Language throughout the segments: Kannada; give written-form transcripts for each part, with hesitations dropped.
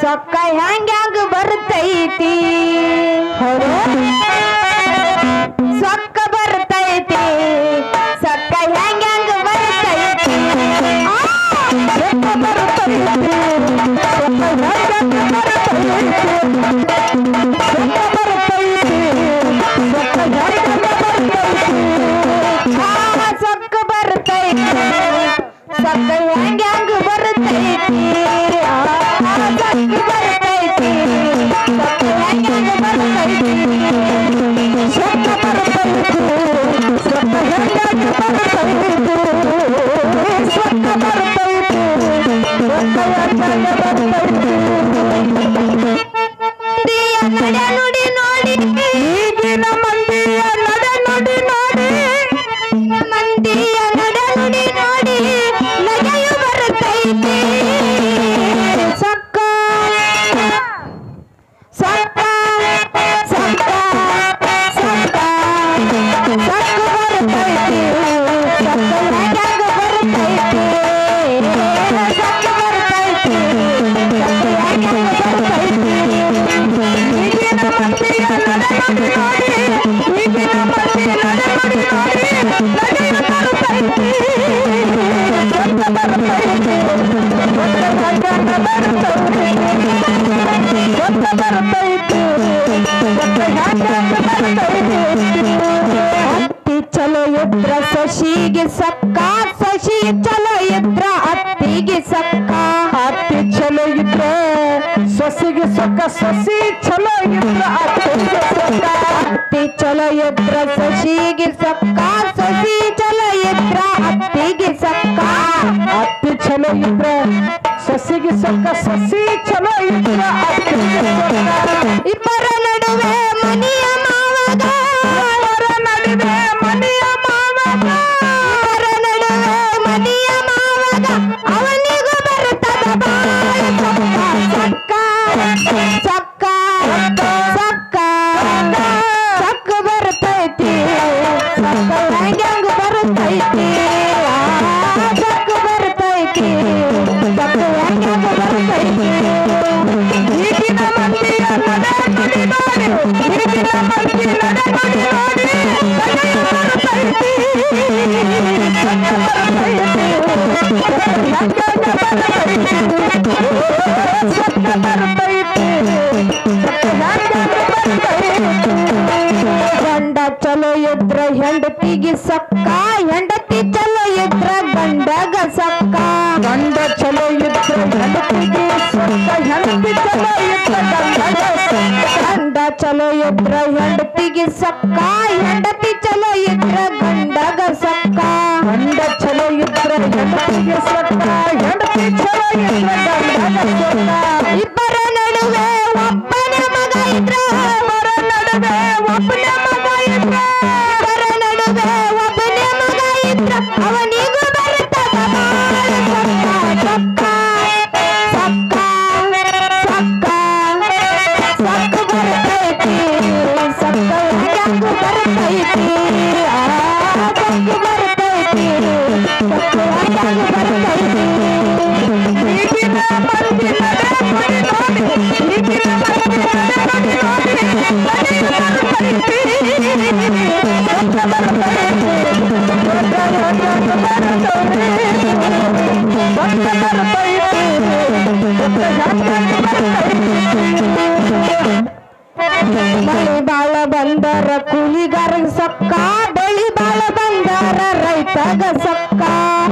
ಸೊಕ್ಕ ಹ್ಯಾಂಗ್ಯಾಂಗ ಬರ್ತೈತಿ ಸೊಕ್ಕ ಬರ್ತೈತಿ ಸೊಕ್ಕ ಹ್ಯಾಂಗ್ಯಾಂಗ ಬರ್ತೈತಿ ಸೊಕ್ಕ ಬರ್ತೈತಿ ಸೊಕ್ಕ ಹ್ಯಾಂಗ್ಯಾಂಗ ಬರ್ತೈತಿ ನುಡಿ ನೋಡಿ ಈಗಿನ ಮಂದಿಯ ನಡೆ ನುಡಿ ನೋಡಿ ಮಂದಿಯ ನಡೆ ನುಡಿ ನೋಡಿ ನಗೆಯು ಬರುತ್ತೈತಿ ಸೊಕ್ಕ ಸೊಕ್ಕ ಸೊಕ್ಕ ಸೊಕ್ಕ ಸೊಕ್ಕ ಬರುತ್ತೈತಿ ಸೊಕ್ಕ ಹ್ಯಾಂಗ ಬರುತ್ತೈತಿ ಸೊಕ್ಕ ಬರುತ್ತೈತಿ ಸೊಕ್ಕ ಹ್ಯಾಂಗ ಬರುತ್ತೈತಿ ಈಗಿನ ಮಂದಿಯ ನಡೆ ನುಡಿ ನೋಡಿ ಈಗಿನ ಮಂದಿಯ ನಡೆ ನುಡಿ ನೋಡಿ ನಗೆಯು ಬರುತ್ತೈತಿ ಸೊಕ್ಕ ಬರುತ್ತೈತಿ ಅತ್ತಿ ಚಲೋ ಇದ್ರ ಸೊಸಿಗೆ ಸಕ್ಕ ಸೊಸಿ ಚಲೋ ಇದ್ರ ಅತ್ತಿಗೆ ಸಕ್ಕ ಅತ್ತಿ ಚಲೋ ಇದ್ರ ಸೊಸಿಗೆ ಸೊಕ್ಕ ಸೊಸಿ ಚಲೋ ಇದ್ರ ಅತ್ತಿಗೆ ಸೊಕ್ಕ ಅತ್ತಿ ಚಲೋ ಇದ್ರ ಸೊಸಿಗೆ ಸೊಕ್ಕ ಸೊಸಿ ಚಲೋ ಇದ್ರ ಅತ್ತಿಗೆ ಸೊಕ್ಕ ಅತ್ತಿ ಚಲೋ ಇದ್ರ ಸೊಸಿಗೆ ಸೊಕ್ಕ ಸೊಸಿ ಚಲೋ ಇದ್ರ ಅತ್ತಿಗೆ ಸೊಕ್ಕ ಇಬ್ಬರ ನಡುವೆ ಮನಿಯ ಮಾವಗ ಇಬ್ಬರ ನಡುವೆ ಮನಿಯ ಮಾವಗ ಇಬ್ಬರ ನಡುವೆ ಮನಿಯ ಮಾವಗ ಅವನಿಗೂ ಬರುತ್ತದ ಬಾಳ ಸೊಕ್ಕ ಸೊಕ್ಕ ಸೊಕ್ಕ ಸೊಕ್ಕ ಬರ್ತೈತಿ ಸೊಕ್ಕ ಹ್ಯಾಂಗ ಬರ್ತೈತಿ ಸೊಕ್ಕ ಬರ್ತೈತಿ ಸೊಕ್ಕ ಹ್ಯಾಂಗ ಬರ್ತೈತಿ ಈಗಿನ ಮಂದಿಯ ನಡೆ ನುಡಿ ನೋಡಿ ಈಗಿನ ಮಂದಿಯ ನಡೆ ನುಡಿ ನೋಡಿ ನಗೆಯು ಬರುತ್ತೈತಿ ಸೊಕ್ಕ ಬರ್ತೈತಿ ಹ್ಯಾಂಗ ಬರ್ತೈತಿ ಸೊಕ್ಕ ಬರ್ತೈತಿ ಗಂಡ ಚಲೋ ಇದ್ರ ಹೆಂಡತಿಗೆ ಸೊಕ್ಕ ಹೆಂಡತಿ ಚಲೋ ಇದ್ರ ಗಂಡಗ ಸೊಕ್ಕ ಗಂಡ ಚಲೋ ಇದ್ರ ಹೆಂಡತಿಗೆ ಸೊಕ್ಕ ಹೆಂಡತಿ ಚಲೋ ಇದ್ರ ಗಂಡಗ ಗಂಡ ಚಲೋ ಇದ್ರ ಹೆಂಡತಿಗೆ ಸೊಕ್ಕ ಹೆಂಡತಿ ಚಲೋ ಇದ್ರ ಗಂಡಗ ಸೊಕ್ಕ ಗಂಡ ಚಲೋ ಇದ್ರ ಹೆಂಡತಿಗೆ ಸೊಕ್ಕ ಹೆಂಡತಿ ಚಲೋ ಇದ್ರ ಗಂಡಗ ಸೊಕ್ಕ ಇಬ್ಬರ ನಡುವೆ ಒಬ್ಬನ ಮಗ ಇದ್ರ ಇಬ್ಬರ ನಡುವೆ ಒಬ್ಬನ ಮಗ ಇದ್ರ ಇಬ್ಬರ ನಡುವೆ ಒಬ್ಬನ ಮಗ ಇದ್ರ ಅವನಿಗೂ ಬರುತ್ತದ ಬಾಳ ಸೊಕ್ಕ ಸೊಕ್ಕ ಸೊಕ್ಕ ಸೊಕ್ಕ ಬರ್ತೈತಿ ಸೊಕ್ಕ ಹ್ಯಾಂಗ ಬರ್ತೈತಿ ಸೊಕ್ಕ ಬರ್ತೈತಿ ಸೊಕ್ಕ ಹ್ಯಾಂಗ ಬರ್ತೈತಿ ಈಗಿನ ಮಂದಿ ನಡೆ ನುಡಿ ನೋಡಿ ಈಗಿನ ಮಂದಿ ನಡೆ ನುಡಿ ನೋಡಿ ನಗೆಯು ಬರುತ್ತೈತಿ ಸೊಕ್ಕ ಬರ್ತೈತಿ ಮಳೆ ಬಾಳ ಬಂದರ ಕೂಲಿಗಾರಗ ಸೊಕ್ಕ ಬೆಳಿ ಬಾಳ ಬಂದರ ರೈತಗ ಸೊಕ್ಕ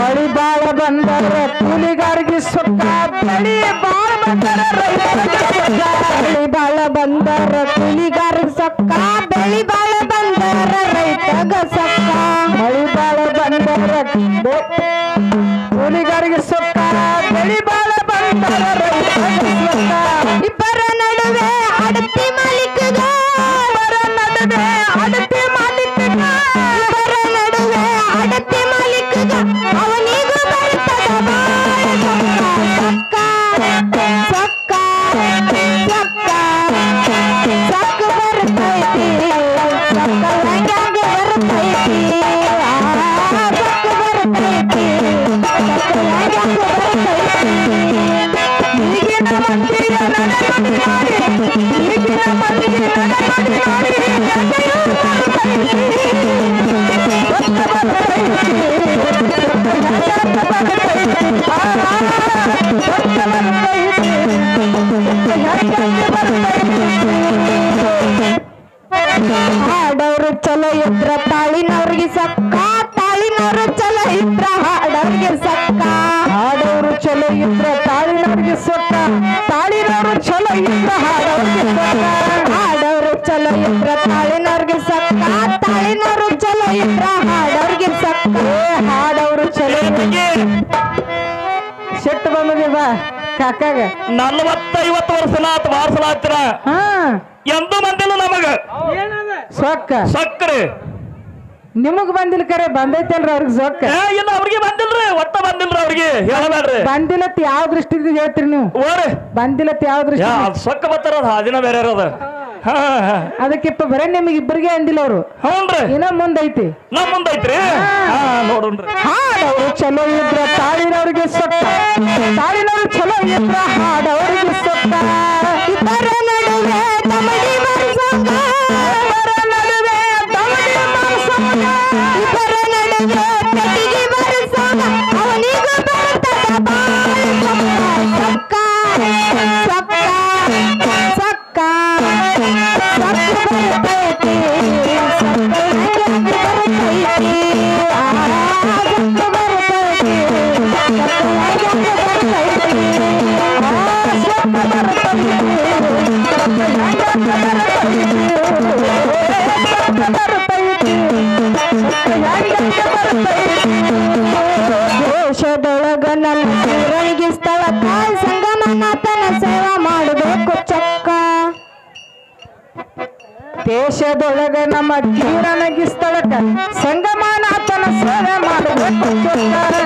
ಮಳಿ ಬಾಳ ಬಂದರ ಕೂಲಿಗಾರಗೆ ಸೊಕ್ಕ ಬೆಳಿ ಬಾಳ ಬಂದರ ರೈತಗ ಸೊಕ್ಕ ಮಳಿ ಬಾಳ ಬಂದರ ಕೂಲಿಗಾರಗ ಸೊಕ್ಕ ಬೆಳಿ ಬಾಳ ಬಂದರ ರೈತಗ ಸೊಕ್ಕ ಮಳಿ ಬಾಳ ಬಂದರ ಕೂಲಿಗಾರಗೆ ಸೊಕ್ಕ ಬೆಳಿ ಬಾಳ ಬಂದರ ರೈತಗ ಸೊಕ್ಕ ಇಬ್ಬರ ನಡುವೆ ಅಡತಿ ಮಾಲೀಕಗ ಇಬ್ಬರ ನಡುವೆ ಅಡತಿ ಮಾಲೀಕಗ ಇಬ್ಬರ ನಡುವೆ ಅಡತಿ ಮಾಲೀಕಗ ಅವನಿಗೂ ಬರುತ್ತದ ಬಾಳ ಸೊಕ್ಕ ಸೊಕ್ಕ ಸೊಕ್ಕ ಸೊಕ್ಕ ಬರ್ತೈತಿ ಸೊಕ್ಕ ಹ್ಯಾಂಗ ಬರ್ತೈತಿ ಸೊಕ್ಕ ಬರ್ತೈತಿ ಸೊಕ್ಕ ಹ್ಯಾಂಗ ಬರ್ತೈತಿ ಈಗಿನ ಮಂದಿಯ ಹಾಡವ್ರು ಚಲೋ ಇದ್ರ ತಾಳಿನವ್ರಿಗೆ ಸಕ್ಕ ತಾಳಿನವ್ರು ಚಲೋ ಇದ್ರ ಹಾಡವ್ರಿಗೆ ಸಕ್ಕ ಹಾಡವ್ರು ಚಲೋ ಇದ್ರ ತಾಳಿನವ್ರಿಗೆ ಸೊಕ್ಕ ತಾಳಿನವ್ರು ಚಲೋ ಇದ್ರ ಹಾಡವ್ರಿಗೆ ಸೊಕ್ಕ ಹಾಡವ್ರು ಚಲೋ ಇದ್ರ ತಾಳಿನವ್ರಿಗೆ ಸಕ್ಕ ತಾಳಿನವ್ರು ಚಲೋ ಇದ್ರ ಹಾಡವ್ರಿಗೆ ಸಕ್ಕ ಹಾಡವ್ರು ಚಲೋ ಸಿಟ್ಟು ಬಂದಿದೆ ಬಾ ಕಾಕಾಗ 40-50 ವರ್ಷ ಬಾರ್ಸಲಾತ್ರ ಹಾ ಎಂದೂ ಬಂದಿಲ್ಲ ನಮಗ ಸೊಕ್ಕ ಸಕ್ಕರೆ ನಿಮಗ್ ಬಂದಿಲ್ಲ ಕರೆ ಬಂದೈತಲ್ರಿ ಅವ್ರಿಗೆ ಸೊಕ್ಕ ಇಲ್ಲ ಅವ್ರಿಗೆ ಬಂದಿಲ್ರಿ ಒಟ್ಟ ಬಂದಿಲ್ರಿ ಅವ್ರಿಗೆ ಹೇಳಬೇಡ್ರಿ ಬಂದಿಲ್ಲತ್ ಯಾವ ದೃಷ್ಟಿಯಿಂದ ಹೇಳ್ತೀರಿ ನೀವು ಓರಿ ಬಂದಿಲ್ಲತ್ ಯಾವ ದೃಷ್ಟಿ ಸೊಕ್ಕ ಬರ್ತಾರ ಅದಿನ ಬೇರೆ ಇರೋದ ಅದಕ್ಕಿಪ್ಪ ಬರೇ ನಿಮಗೆ ಇಬ್ಬರಿಗೆ ಅಂದಿಲ್ಲ ಅವರು ಹ್ಞೂನ್ರಿ ಇನ್ನ ಮುಂದೈತಿ ನಮ್ ಮುಂದೈತ್ರಿ ನೋಡ್ರಿ ಹಾಡವ್ರು ಚಲೋ ಇದ್ರ ತಾಳಿನವ್ರಿಗೆ ಸೊಕ್ಕ ತಾಳಿನವ್ರು ಚಲೋ ಇದ್ರ ಹಾಡವ್ರಿಗೆ ಸೊಕ್ಕ ಇಬ್ಬರ ನಡುವೆ ತಮಡಿ ಮಾಡಿಸೋಣ ಇಬ್ಬರ ನಡುವೆ ತಮಡಿ ಮಾಡಿಸೋಣ ಇಬ್ಬರ ನಡುವೆ ಕಟ್ಟಿಗೆ ಮಾಡಿಸೋಣ ಅವನಿಗೂ ಬರ್ತದ ಸೊಕ್ಕ ಸೊಕ್ಕ ಸೊಕ್ಕ ದೇಶದೊಳಗ ನನ್ನ ಊರಣಿಗೆ ಸ್ಥಳ ಕಾಲ್ ಸಂಗಮನಾಥನ ಸೇವಾ ಮಾಡಬೇಕು ಚಕ್ಕ ದೇಶದೊಳಗ ನಮ್ಮ ತೀರನಗಿ ಸ್ಥಳಕ್ಕ ಸಂಗಮನಾಥನ ಸೇವೆ ಮಾಡಬೇಕು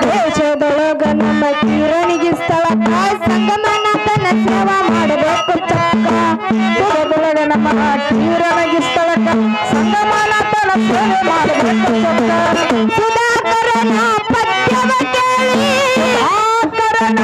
ದೇಶದೊಳಗ ನಮ್ಮ ತೀರನಿಗೆ ಸ್ಥಳಕ್ಕ ಸಂಗಮನಾಥನ ಸೇವಾ ಮಾಡಬೇಕು ಚಕ್ಕ ದೇಶದೊಳಗ ನಮ್ಮ ತೀರನಗಿ ಸ್ಥಳಕ್ಕ ಸಂಗಮನಾಥನ ಸೇವೆ ಮಾಡಬೇಕು ಚಕ್ಕ ಸುಧಾಕರನ ಪದ್ಯವ ಕೇಳಿ ಸುಧಾಕರನ